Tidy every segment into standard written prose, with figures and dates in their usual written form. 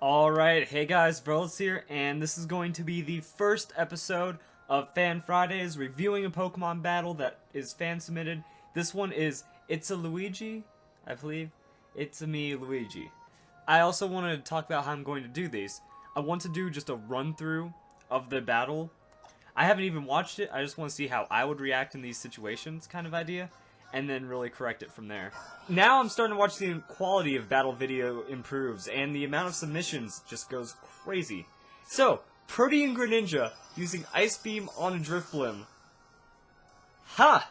Alright, hey guys, Verlis here, and this is going to be the first episode of Fan Fridays, reviewing a Pokemon battle that is fan submitted. This one is It's a Luigi, I believe. It's a me, Luigi. I also want to talk about how I'm going to do these. I want to do just a run-through of the battle. I haven't even watched it, I just want to see how I would react in these situations, kind of idea, and then really correct it from there. Now I'm starting to watch the quality of battle video improves, and the amount of submissions just goes crazy. So, Protean Greninja using Ice Beam on a Drifblim. Ha!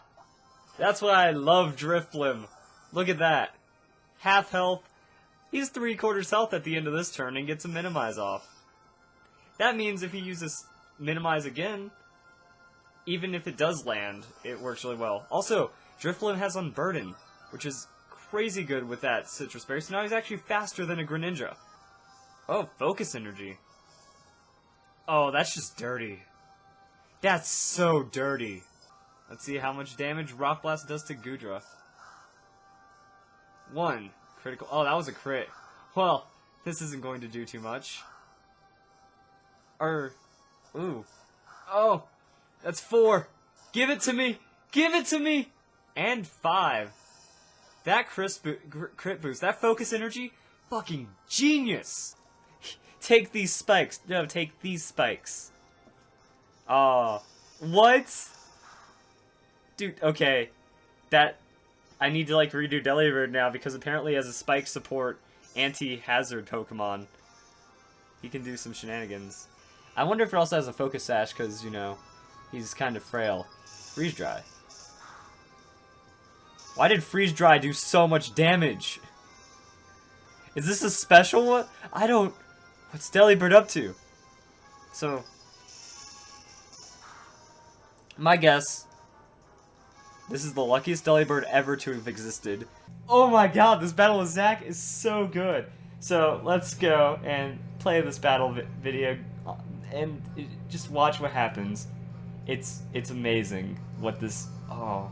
That's why I love Drifblim. Look at that. Half health. He's 3/4 health at the end of this turn and gets a Minimize off. That means if he uses Minimize again, even if it does land, it works really well. Also, Drifblim has Unburden, which is crazy good with that Citrus Berry, so now he's actually faster than a Greninja. Oh, Focus Energy. Oh, that's just dirty. That's so dirty. Let's see how much damage Rock Blast does to Goodra. 1. Critical. Oh, that was a crit. Well, this isn't going to do too much. Ooh. Oh, that's 4. Give it to me. Give it to me. And 5. That crit boost, that Focus Energy, fucking genius. Take these spikes. No, take these spikes. What? Dude, okay. I need to, like, redo Delibird now, because apparently as a spike support anti-hazard Pokemon, he can do some shenanigans. I wonder if it also has a Focus Sash, because, you know, he's kind of frail. Freeze Dry. Why did Freeze Dry do so much damage? Is this a special one? I don't... What's Delibird up to? So... My guess... This is the luckiest Delibird ever to have existed. Oh my god, this battle with Zach is so good. So, let's go and play this battle video and just watch what happens. It's amazing what this... Oh...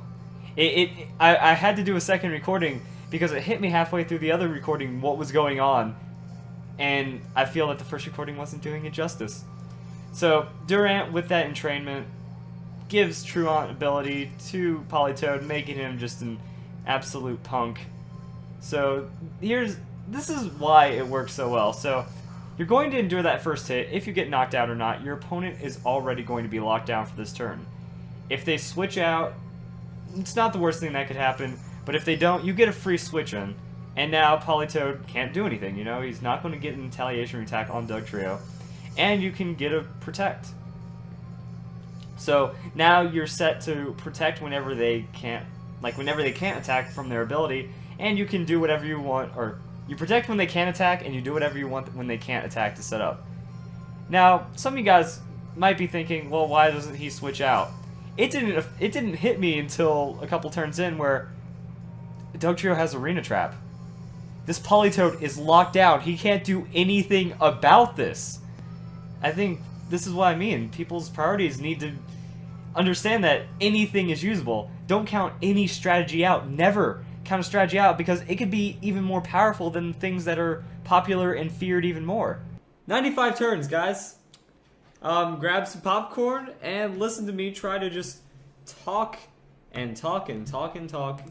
I had to do a second recording because it hit me halfway through the other recording what was going on, and I feel that the first recording wasn't doing it justice. So Durant, with that entrainment, gives Truant ability to Politoed, making him just an absolute punk. So this is why it works so well. So you're going to endure that first hit. If you get knocked out or not, your opponent is already going to be locked down for this turn. If they switch out, it's not the worst thing that could happen, but if they don't, you get a free switch in, and now Politoed can't do anything, you know? He's not going to get an retaliation attack on Dugtrio, and you can get a Protect. So now you're set to Protect whenever they can't, whenever they can't attack from their ability, and you can do whatever you want, or you Protect when they can attack, and you do whatever you want when they can't attack to set up. Now, some of you guys might be thinking, well, why doesn't he switch out? It didn't hit me until a couple turns in where Dugtrio has Arena Trap. This Politoed is locked down. He can't do anything about this. I think this is what I mean. People's priorities need to understand that anything is usable. Don't count any strategy out. Never count a strategy out, because it could be even more powerful than things that are popular and feared even more. 95 turns, guys. Grab some popcorn and listen to me try to just talk and talk and talk and talk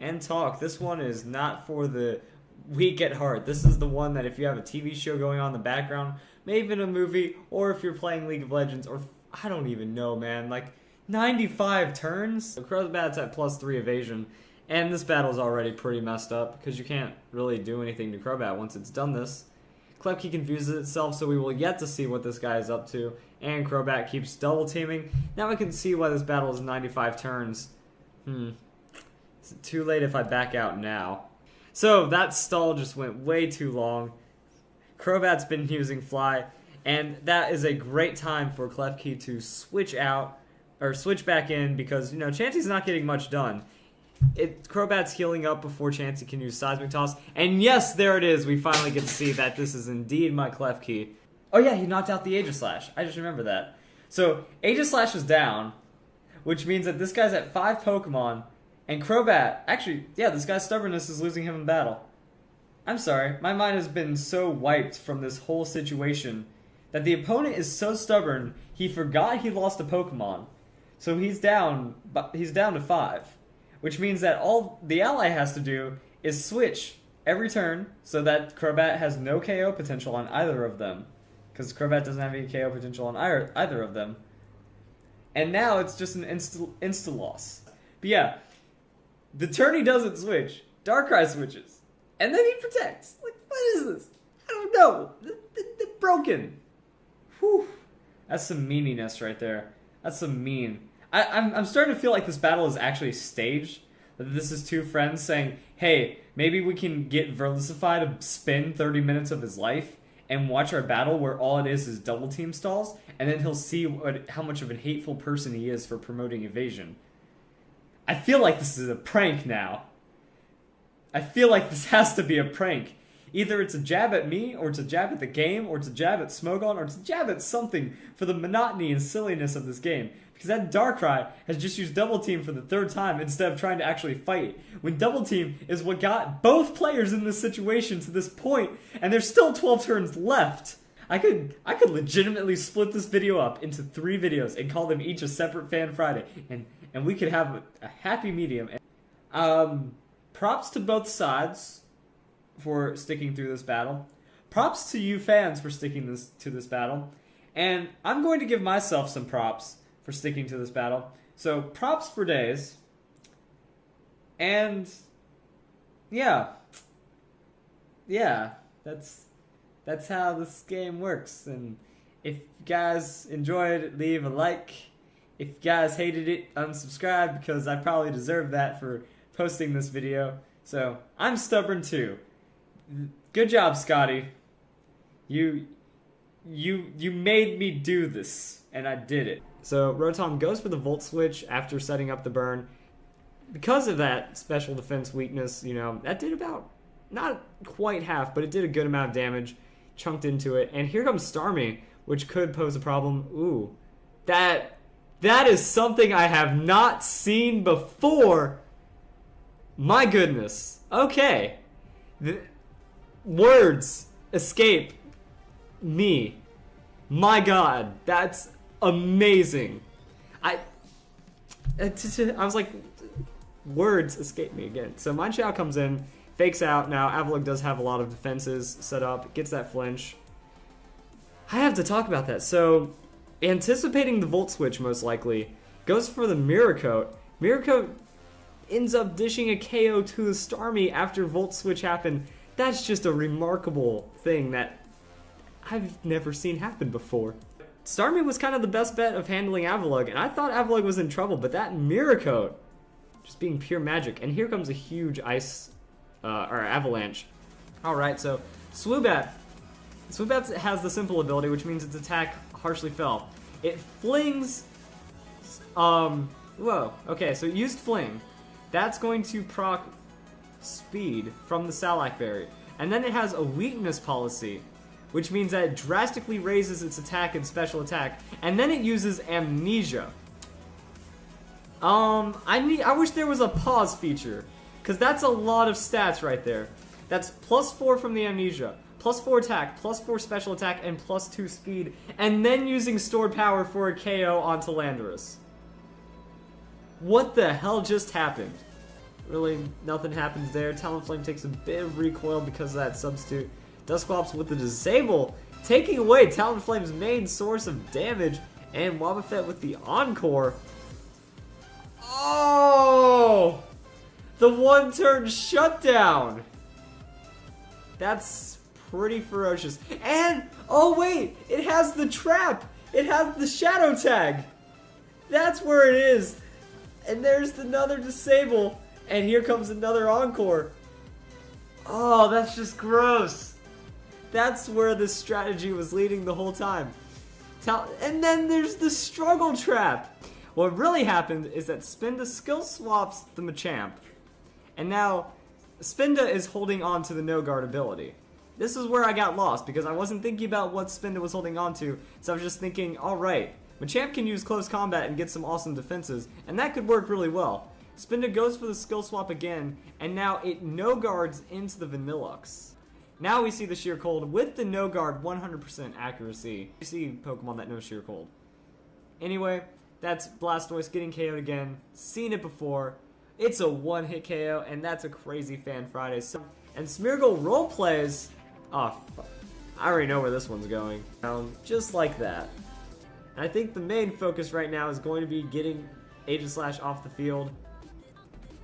and talk. This one is not for the weak at heart. This is the one that if you have a TV show going on in the background, maybe even a movie, or if you're playing League of Legends, or I don't even know, man. Like, 95 turns? So Crobat's at +3 evasion, and this battle's already pretty messed up, because you can't really do anything to Crobat once it's done this. Klefki confuses itself, so we will yet to see what this guy is up to, and Crobat keeps double teaming. Now I can see why this battle is 95 turns. Is it too late if I back out now? So that stall just went way too long. Crobat's been using Fly, and that is a great time for Klefki to switch out, or switch back in, because, you know, Chansey's not getting much done. Crobat's healing up before Chansey can use Seismic Toss. And yes, there it is. We finally get to see that this is indeed my Klefki. Oh yeah, he knocked out the Aegislash. I just remember that. So, Aegislash is down, which means that this guy's at 5 Pokemon, and Crobat, actually, yeah, this guy's Stubbornness is losing him in battle. I'm sorry, my mind has been so wiped from this whole situation that the opponent is so stubborn, he forgot he lost a Pokemon. So he's down to 5. Which means that all the ally has to do is switch every turn so that Crobat has no KO potential on either of them. Because Crobat doesn't have any KO potential on either of them. And now it's just an insta loss. But yeah, the turn he doesn't switch, Darkrai switches. And then he protects. Like, what is this? I don't know. They're broken. Whew. That's some meaniness right there. That's some mean. I'm starting to feel like this battle is actually staged. That this is two friends saying, hey, maybe we can get Verlicify to spend 30 minutes of his life and watch our battle where all it is double team stalls, and then he'll see how much of a hateful person he is for promoting evasion. I feel like this is a prank now. I feel like this has to be a prank. Either it's a jab at me, or it's a jab at the game, or it's a jab at Smogon, or it's a jab at something for the monotony and silliness of this game. Because that Darkrai has just used Double Team for the 3rd time instead of trying to actually fight. When Double Team is what got both players in this situation to this point, and there's still 12 turns left. I could legitimately split this video up into 3 videos and call them each a separate Fan Friday, and we could have a happy medium. Props to both sides for sticking through this battle. Props to you fans for sticking to this battle. And I'm going to give myself some props for sticking to this battle. So, props for days. And yeah, that's how this game works. And if you guys enjoyed it, leave a like. If you guys hated it, unsubscribe, because I probably deserve that for posting this video. So, I'm stubborn too. Good job, Scotty. You made me do this, and I did it. So, Rotom goes for the Volt Switch after setting up the burn. Because of that special defense weakness, you know, that did about, not quite half, but it did a good amount of damage, chunked into it. And here comes Starmie, which could pose a problem. Ooh, that is something I have not seen before. My goodness. Okay. Words escape me. My God, that's amazing. I was like, words escape me again. So Mineshadow comes in, fakes out. Now Avalugg does have a lot of defenses set up, gets that flinch. I have to talk about that. So, anticipating the Volt Switch most likely, goes for the Mirror Coat. Mirror Coat ends up dishing a KO to the Starmie after Volt Switch happened. That's just a remarkable thing that I've never seen happen before. Starmie was kind of the best bet of handling Avalugg, and I thought Avalugg was in trouble, but that Mirror Coat, just being pure magic. And here comes a huge ice, or avalanche. Alright, so Swoobat. Swoobat has the simple ability, which means its attack harshly fell. It flings, whoa, okay, so it used Fling. That's going to proc speed from the Salac Berry. And then it has a weakness policy, which means that it drastically raises its attack and special attack. And then it uses Amnesia. I wish there was a pause feature, because that's a lot of stats right there. That's +4 from the Amnesia, +4 attack, +4 special attack, and +2 speed, and then using stored power for a KO onto Landorus. What the hell just happened? Really, nothing happens there. Talonflame takes a bit of recoil because of that substitute. Dusclops with the disable, taking away Talonflame's main source of damage, and Wobbuffet with the Encore. Oh! The one-turn shutdown! That's pretty ferocious. And, oh wait, it has the trap! It has the Shadow Tag! That's where it is! And there's another disable, and here comes another Encore. Oh, that's just gross. That's where the strategy was leading the whole time. And then there's the Struggle Trap! What really happened is that Spinda skill swaps the Machamp. And now, Spinda is holding on to the No Guard ability. This is where I got lost, because I wasn't thinking about what Spinda was holding on to, so I was just thinking, alright, Machamp can use close combat and get some awesome defenses, and that could work really well. Spinda goes for the skill swap again, and now it No Guards into the Vanillux. Now we see the Sheer Cold with the No Guard 100% accuracy. You see Pokemon that know Sheer Cold. Anyway, that's Blastoise getting KO'd again. Seen it before. It's a one-hit KO, and that's a crazy Fan Friday. So, and Smeargle roleplays. Oh, I already know where this one's going. Just like that. And I think the main focus right now is going to be getting Aegislash off the field.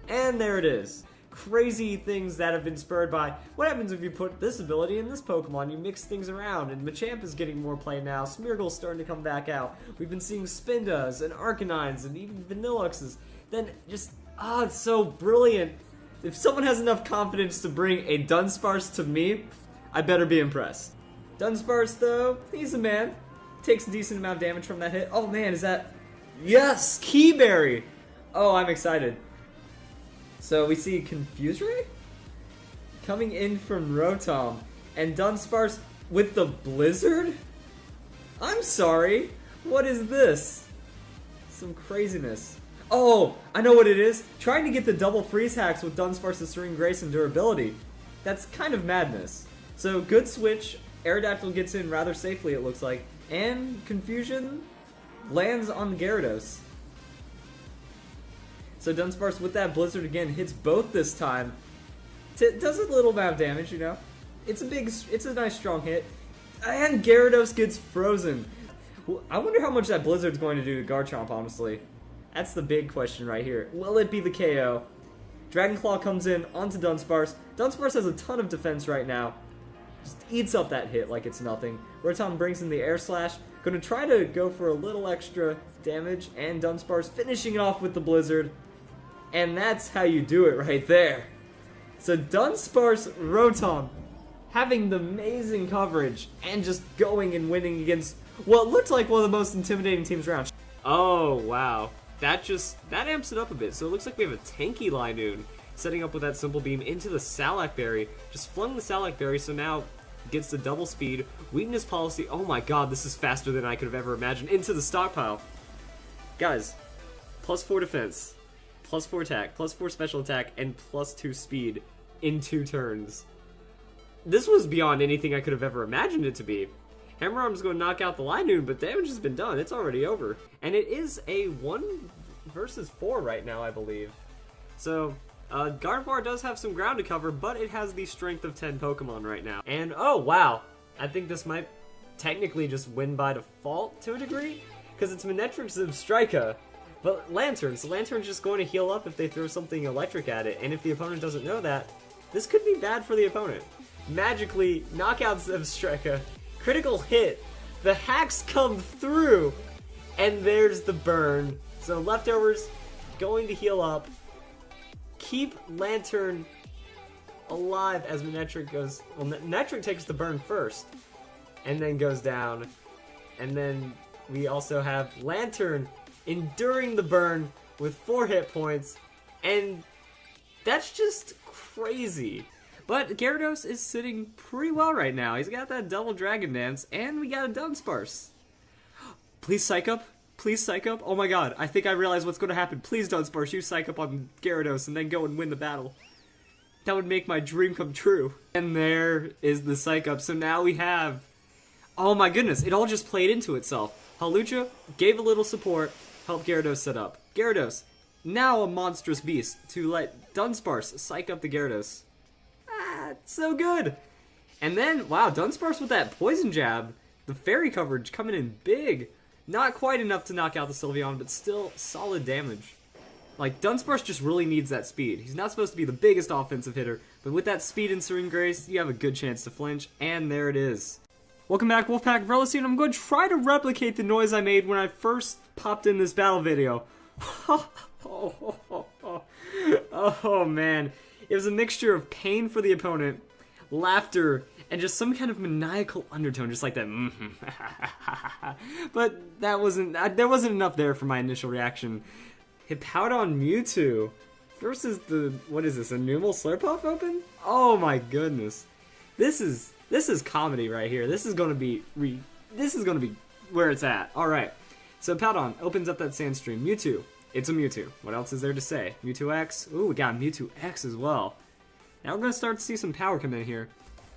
And there it is. Crazy things that have been spurred by what happens if you put this ability in this Pokemon. You mix things around, and Machamp is getting more play now. Smeargle's starting to come back out. We've been seeing Spindas and Arcanines and even Vanilluxes. Then just, it's so brilliant. If someone has enough confidence to bring a Dunsparce to me, I better be impressed. Dunsparce, though, he's a man. Takes a decent amount of damage from that hit. Oh man, is that... Yes! Keyberry! Oh, I'm excited. So we see Confuse Ray coming in from Rotom, and Dunsparce with the Blizzard? I'm sorry, what is this? Some craziness. Oh, I know what it is. Trying to get the double freeze hacks with Dunsparce's Serene Grace and durability. That's kind of madness. So good switch, Aerodactyl gets in rather safely it looks like, and Confusion lands on Gyarados. So Dunsparce with that Blizzard again hits both this time. Does a little amount of damage, you know. It's a nice strong hit. And Gyarados gets frozen. I wonder how much that Blizzard's going to do to Garchomp, honestly. That's the big question right here. Will it be the KO? Dragon Claw comes in onto Dunsparce. Dunsparce has a ton of defense right now. Just eats up that hit like it's nothing. Rotom brings in the Air Slash. Gonna try to go for a little extra damage, and Dunsparce finishing it off with the Blizzard. And that's how you do it right there. So Dunsparce Rotom having the amazing coverage and just going and winning against what looked like one of the most intimidating teams around. Oh, wow. That amps it up a bit. So it looks like we have a tanky Linoon setting up with that Simple Beam into the Salac Berry. Just flung the Salac Berry, so now gets the double speed. Weakness Policy. Oh my god, this is faster than I could have ever imagined. Into the stockpile. Guys, +4 defense. +4 attack, +4 special attack, and +2 speed in 2 turns. This was beyond anything I could have ever imagined it to be. Hammer Arm's going to knock out the Linoon, but damage has been done. It's already over. And it is a 1 versus 4 right now, I believe. So, Gardevoir does have some ground to cover, but it has the strength of 10 Pokemon right now. And, oh, wow. I think this might technically just win by default to a degree, because it's Manectric's Zebstrika. But Lantern, so Lantern's just going to heal up if they throw something electric at it, and if the opponent doesn't know that, this could be bad for the opponent. Magically, knockouts Zebstrika, critical hit, the hacks come through, and there's the burn. So Leftovers going to heal up, keep Lantern alive as Manectric goes, well, Manectric takes the burn first, and then goes down, and then we also have Lantern enduring the burn with 4 hit points, and that's just crazy. But Gyarados is sitting pretty well right now. He's got that double Dragon Dance, and we got a Dunsparce. Please Psych Up. Please Psych Up. Oh my god, I think I realize what's going to happen. Please Dunsparce, you Psych Up on Gyarados and then go and win the battle. That would make my dream come true. And there is the Psych Up. So now we have... Oh my goodness, it all just played into itself. Hawlucha gave a little support, helped Gyarados set up. Gyarados, now a monstrous beast to let Dunsparce psych up the Gyarados. So good! And then, wow, Dunsparce with that Poison Jab, the Fairy coverage coming in big. Not quite enough to knock out the Sylveon, but still solid damage. Like, Dunsparce just really needs that speed. He's not supposed to be the biggest offensive hitter, but with that speed and Serene Grace, you have a good chance to flinch, and there it is. Welcome back, Wolfpack Veloci, and I'm going to try to replicate the noise I made when I first popped in this battle video. Oh man. It was a mixture of pain for the opponent, laughter, and just some kind of maniacal undertone, just like that. But that wasn't, there wasn't enough there for my initial reaction. Hippowdon Mewtwo versus the, what is this, a Numel Slurpuff Open? Oh my goodness. This is comedy right here. This is gonna be where it's at. Alright. So Hippowdon opens up that Sandstream. Mewtwo. It's a Mewtwo. What else is there to say? Mewtwo X. Ooh, we got Mewtwo X as well. Now we're gonna start to see some power come in here.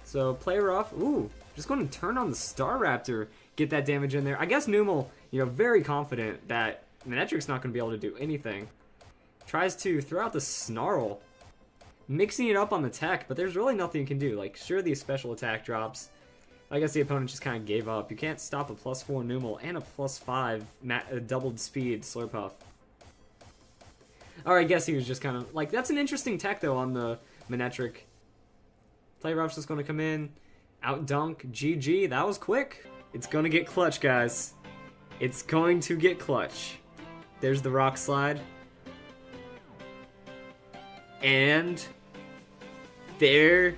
So play rough. Ooh, just going to turn on the Staraptor, get that damage in there. I guess Numel, very confident that Manectric's not going to be able to do anything. Tries to throw out the Snarl, mixing it up on the tech, but there's really nothing you can do. Like, sure, the special attack drops. I guess the opponent just kind of gave up. You can't stop a +4 Numel and a +5 doubled speed Slurpuff. Or I guess he was just kind of like, that's an interesting tech though on the Manectric. Play rough's just going to come in, out dunk, GG. That was quick. It's going to get clutch, guys. It's going to get clutch. There's the Rock Slide. And there.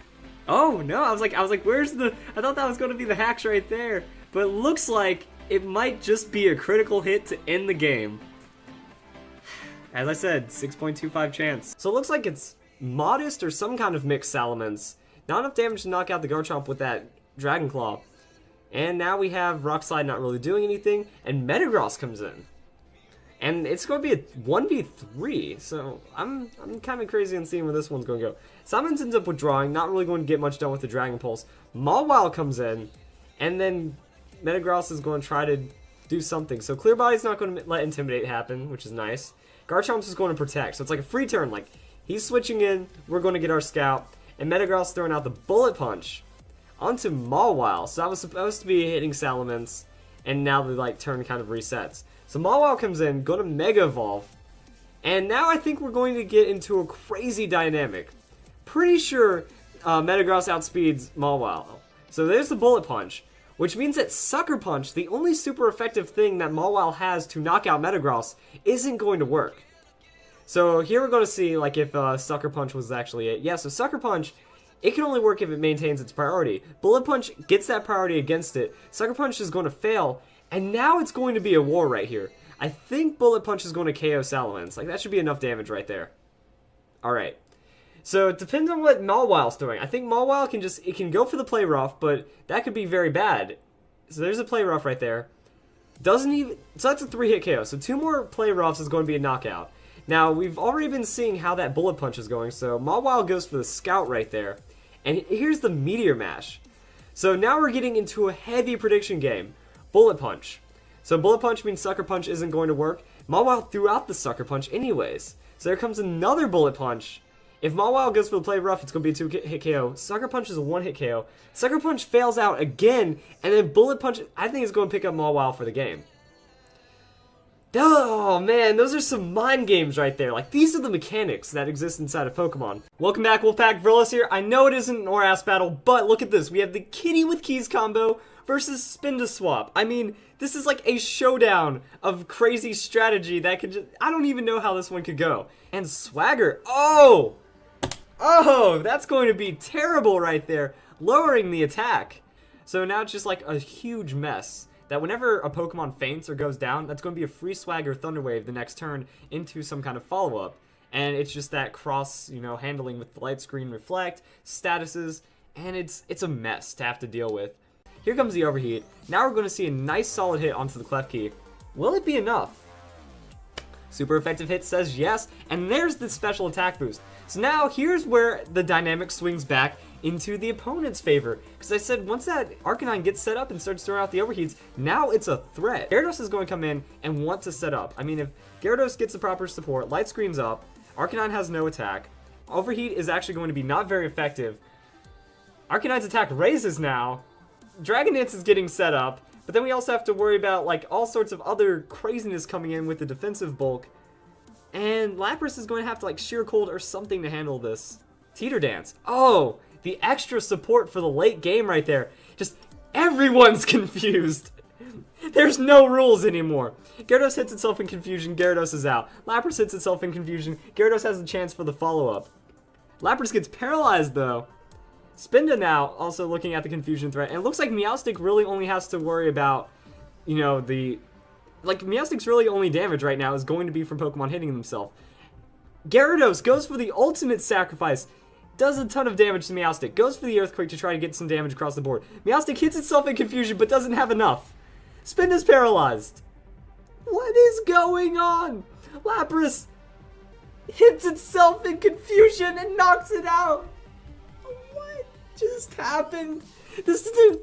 Oh no, I was like, where's the? I thought that was going to be the hacks right there, but it looks like it might just be a critical hit to end the game. As I said, 6.25 chance. So it looks like it's Modest or some kind of mixed Salamence. Not enough damage to knock out the Garchomp with that Dragon Claw. And now we have Rock Slide not really doing anything, and Metagross comes in. And it's going to be a 1v3, so I'm kind of crazy on seeing where this one's going to go. Salamence ends up withdrawing, not really going to get much done with the Dragon Pulse. Mawile comes in, and then Metagross is going to try to do something. So Clear Body's not going to let Intimidate happen, which is nice. Garchomp's is going to Protect, so it's like a free turn. Like, he's switching in, we're going to get our Scout, and Metagross throwing out the Bullet Punch onto Mawile. So that was supposed to be hitting Salamence, and now the turn kind of resets. So Mawile comes in, going to Mega Evolve, and now I think we're going to get into a crazy dynamic. Pretty sure Metagross outspeeds Mawile. So there's the Bullet Punch, which means that Sucker Punch, the only super effective thing that Mawile has to knock out Metagross, isn't going to work. So here we're going to see if Sucker Punch was actually it. Yeah, so Sucker Punch, it can only work if it maintains its priority. Bullet Punch gets that priority against it. Sucker Punch is going to fail. And now it's going to be a war right here. I think Bullet Punch is going to KO Salamence. That should be enough damage right there. Alright. So it depends on what Mawile's doing. I think Mawile can go for the Play Rough, but that could be very bad. So there's a Play Rough right there. So that's a 3-hit KO. So 2 more Play Roughs is going to be a knockout. Now, we've already been seeing how that Bullet Punch is going. So Mawile goes for the Scout right there. And here's the Meteor Mash. So now we're getting into a heavy prediction game. Bullet Punch. So Bullet Punch means Sucker Punch isn't going to work. Mawile threw out the Sucker Punch anyways. So there comes another Bullet Punch. If Mawile goes for the Play Rough, it's going to be a 2-hit KO. Sucker Punch is a 1-hit KO. Sucker Punch fails out again, and then Bullet Punch, I think, is going to pick up Mawile for the game. Oh man, those are some mind games right there. These are the mechanics that exist inside of Pokemon. Welcome back, Wolfpack. Verlis here. I know it isn't an Or-Ass battle, but look at this. We have the Kitty with Keys combo versus Spin to Swap. I mean, this is like a showdown of crazy strategy that could just, I don't even know how this one could go. And Swagger, oh, that's going to be terrible right there, lowering the attack. So now it's just like a huge mess that whenever a Pokemon faints or goes down, that's going to be a free Swagger Thunder Wave the next turn into some kind of follow-up. And it's just that cross, handling with Light Screen, Reflect, statuses, and it's a mess to have to deal with. Here comes the Overheat. Now we're going to see a nice solid hit onto the Klefki. Will it be enough? Super effective hit says yes, and there's the special attack boost. So now here's where the dynamic swings back into the opponent's favor. Because I said once that Arcanine gets set up and starts throwing out the Overheats, now it's a threat. Gyarados is going to come in and want to set up. I mean, if Gyarados gets the proper support, Light Screen's up, Arcanine has no attack, Overheat is actually going to be not very effective. Arcanine's attack raises now, Dragon Dance is getting set up, but then we also have to worry about all sorts of other craziness coming in with the defensive bulk. And Lapras is going to have to Sheer Cold or something to handle this. Teeter Dance. Oh, the extra support for the late game right there. Just everyone's confused. There's no rules anymore. Gyarados hits itself in confusion, Gyarados is out. Lapras hits itself in confusion, Gyarados has a chance for the follow-up. Lapras gets paralyzed though. Spinda now also looking at the confusion threat, and it looks like Meowstic really only has to worry about, Meowstic's really only damage right now is going to be from Pokemon hitting themselves. Gyarados goes for the ultimate sacrifice, does a ton of damage to Meowstic, goes for the Earthquake to try to get some damage across the board. Meowstic hits itself in confusion but doesn't have enough. Spinda's paralyzed. What is going on? Lapras hits itself in confusion and knocks it out. What just happened? This dude,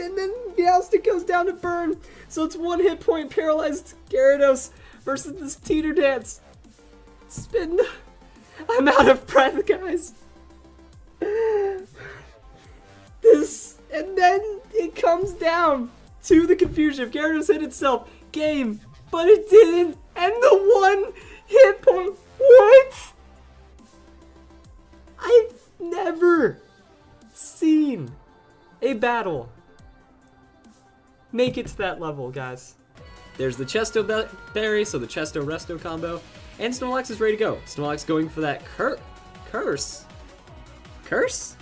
and then Meowstic goes down to burn. So it's 1 hit point paralyzed Gyarados versus this Teeter Dance. It's been... I'm out of breath, guys. This, and then it comes down to the confusion. If Gyarados hit itself, game, but it didn't. And the 1 hit point. What? I've never seen a battle make it to that level, guys. There's the Chesto Berry, so the Chesto Resto combo. And Snorlax is ready to go. Snorlax going for that curse. Curse?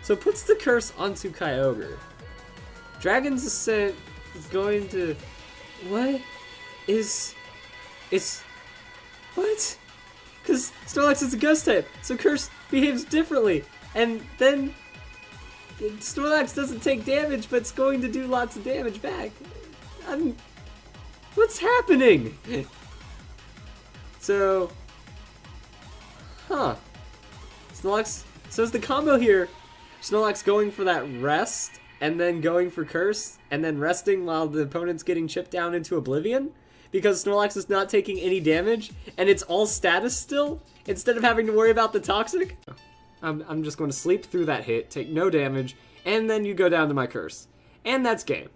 So puts the curse onto Kyogre. Dragon's Ascent is going to... What? It's... What? Because Snorlax is a ghost type, so curse behaves differently. And then Snorlax doesn't take damage, but it's going to do lots of damage back. What's happening? So, Snorlax, so it's the combo here. Snorlax going for that rest, and then going for curse, and then resting while the opponent's getting chipped down into oblivion. Because Snorlax is not taking any damage, and it's all status still, instead of having to worry about the toxic. I'm just going to sleep through that hit, take no damage, and then you go down to my curse. And that's game.